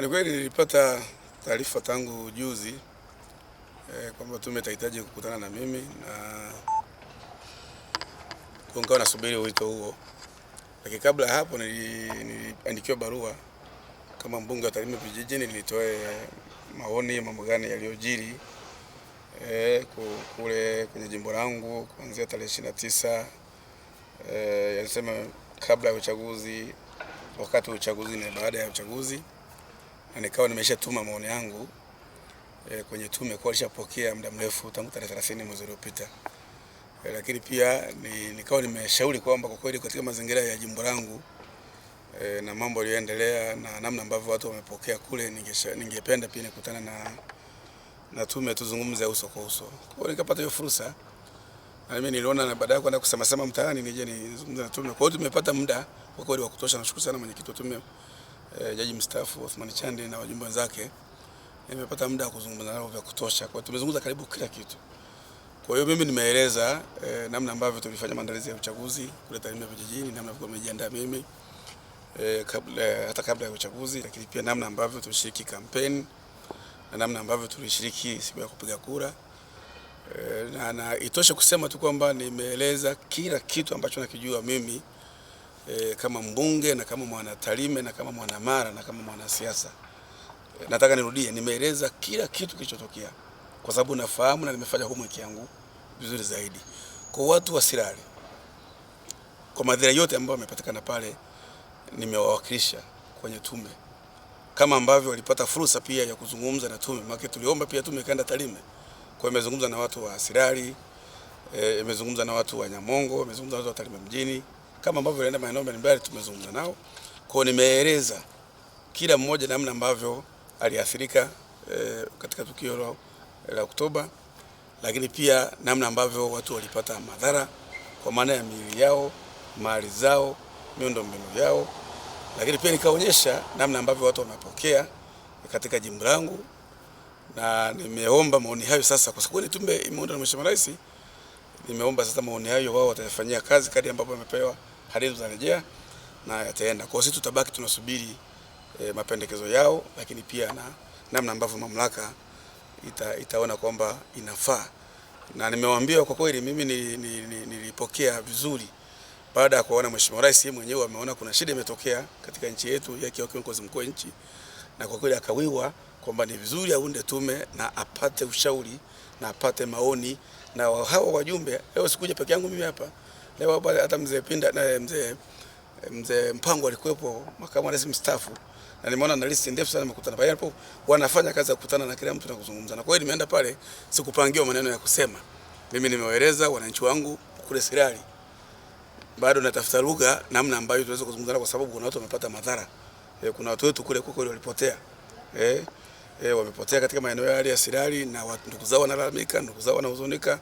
Ni kweli nilipata taarifa tangu juzi kwamba tume itahitaji kukutana na mimi na nikawa nasubiri wito huo. Lakini kabla ya hapo niliandikiwa barua kama mbunge wa Tarime vijijini nilitoe maoni mambo gani yaliyojiri kule kwenye jimbo langu kuanzia tarehe 29 yalisema kabla ya uchaguzi, wakati wa uchaguzi na baada ya uchaguzi. Na nikawa nimeshatuma maoni yangu kwenye tume kwa alishapokea muda mrefu tangu tarehe 30 mwezi uliopita. Lakini pia nikawa nimeshauri kwamba kwa kweli katika mazingira ya jimbo langu na mambo yaliyoendelea na namna ambavyo watu wamepokea kule, ningependa pia nikutana na tume tuzungumze uso kwa uso. Kwa hiyo nikapata hiyo fursa. Na mimi niliona na baadaye kwenda kusema mtaani nije nizungumze na tume. Kwa hiyo tumepata muda kwa kweli wa kutosha. Nashukuru sana mwenyekiti wa tume Jaji mstaafu Othman Chande na wajumbe wenzake. Nimepata muda wa kuzungumza nao vya kutosha. Kwa hiyo tumezungumza karibu kila kitu. Kwa hiyo mimi nimeeleza namna ambavyo tulifanya maandalizi ya uchaguzi kule Tarime vijijini, namna ambavyo nimejiandaa mimi kabla ya uchaguzi, lakini pia namna ambavyo tulishiriki kampeni na namna ambavyo tulishiriki siku ya kupiga kura. Na itoshe kusema tu kwamba nimeeleza kila kitu ambacho nakijua mimi kama mbunge na kama mwana Tarime na kama mwana Mara na kama mwana siasa. Nataka nirudie, nimeeleza kila kitu kilichotokea kwa sababu nafahamu na nimefanya homework yangu vizuri zaidi. Kwa watu wa Sirari, kwa madhara yote ambayo yamepatikana pale, nimewawakilisha kwenye tume kama ambavyo walipata fursa pia ya kuzungumza na tume. Maana tuliomba pia tume kaenda Tarime. Kwa imezungumza na watu wa Sirari, imezungumza na watu wa Nyamongo, imezungumza na watu wa Tarime mjini, kama ambavyo walienda maeneo mbalimbali tumezungumza nao. Kwa nimeeleza kila mmoja namna ambavyo aliathirika katika tukio la Oktoba, lakini pia namna ambavyo watu walipata madhara kwa maana ya miili yao, mali zao, miundombinu yao, lakini pia nikaonyesha namna ambavyo watu wamepokea katika jimbo langu. Na nimeomba maoni hayo sasa, kwa sababu tume imeunda na Mheshimiwa Rais, nimeomba sasa maoni hayo wao watayafanyia kazi kadri ambapo wamepewa hadidu za rejea na yataenda. Kwa sisi tutabaki tunasubiri mapendekezo yao, lakini pia na namna ambavyo mamlaka itaona kwamba inafaa. Na nimewaambia kwa kweli mimi nilipokea vizuri baada ya kuona Mheshimiwa Rais mwenyewe ameona kuna shida imetokea katika nchi yetu yake kiongozi mkuu wa nchi, na kwa kweli akawiwa kwamba ni vizuri aunde tume na apate ushauri na apate maoni na hao wajumbe. Leo sikuja peke yangu mimi hapa. Leo hata mzee Pinda na mzee Mpango alikuwepo, makamu wa rais mstaafu. Na nimeona na list ndefu sana mkutana pale hapo, wanafanya kazi ya kukutana na kila mtu na kuzungumza. Na kwa hiyo nimeenda pale sikupangiwa maneno ya kusema. Mimi nimewaeleza wananchi wangu kule Sirari. Bado natafuta lugha namna ambayo tunaweza kuzungumza kwa sababu kuna watu wamepata madhara. Kuna watu wetu kule kwa kweli walipotea. Wamepotea katika maeneo ya Sirari na ndugu zao wanalalamika, ndugu zao wanahuzunika.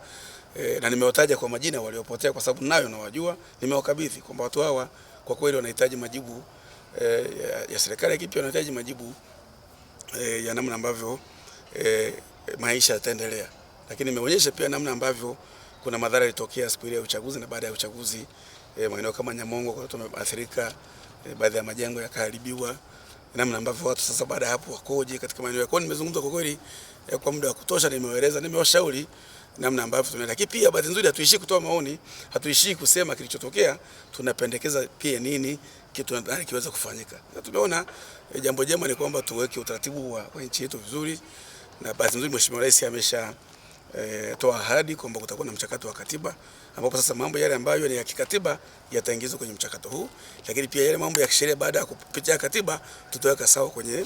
Na nimewataja kwa majina waliopotea kwa sababu nayo nawajua, nimewakabidhi kwamba watu hawa kwa kweli wanahitaji majibu ya serikali, lakini pia wanahitaji majibu ya namna ambavyo maisha yataendelea. Lakini nimeonyesha pia namna ambavyo kuna madhara yalitokea siku ile ya uchaguzi na baada ya uchaguzi, maeneo kama Nyamongo kwa watu wameathirika, baadhi ya majengo yakaharibiwa, namna ambavyo watu sasa baada hapo wakoje katika maeneo yao. Nimezungumza kwa kweli kwa muda wa kutosha, nimewaeleza, nimewashauri namna ambavyo tunaenda. Lakini pia bahati nzuri hatuishi kutoa maoni, hatuishi kusema kilichotokea, tunapendekeza pia nini kitu nadhani kiweza kufanyika. Na tumeona jambo jema ni kwamba tuweke utaratibu wa nchi yetu vizuri, na bahati nzuri Mheshimiwa Rais amesha toa ahadi kwamba kutakuwa na mchakato wa katiba, ambapo sasa mambo yale ambayo ni ya kikatiba yataingizwa kwenye mchakato huu, lakini pia yale mambo ya kisheria baada ya kupitia katiba tutaweka sawa kwenye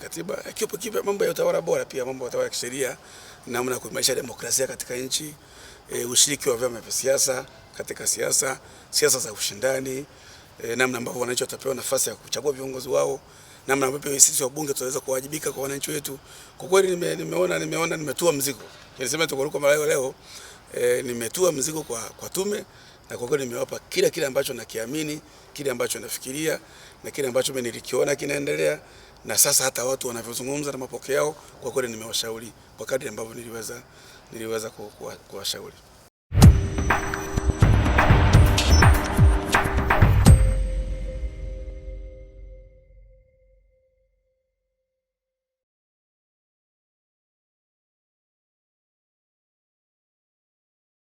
katiba. Kipo mambo ya utawala bora, pia mambo ya utawala kisheria, namna ya kuimarisha demokrasia katika nchi, ushiriki wa vyama vya siasa katika siasa za ushindani, namna ambavyo wananchi watapewa nafasi ya kuchagua viongozi wao, namna ambavyo sisi wabunge tunaweza kuwajibika kwa wananchi wetu. Kwa kweli nimeona nimetua mzigo. Nilisema tuko leo nimetua mzigo kwa tume, na kwa kweli nimewapa kile ambacho nakiamini, kile ambacho nafikiria na kile ambacho mimi nilikiona kinaendelea, na sasa hata watu wanavyozungumza na mapokeo yao kwa kweli nimewashauri kwa kadri ambavyo niliweza kuwashauri.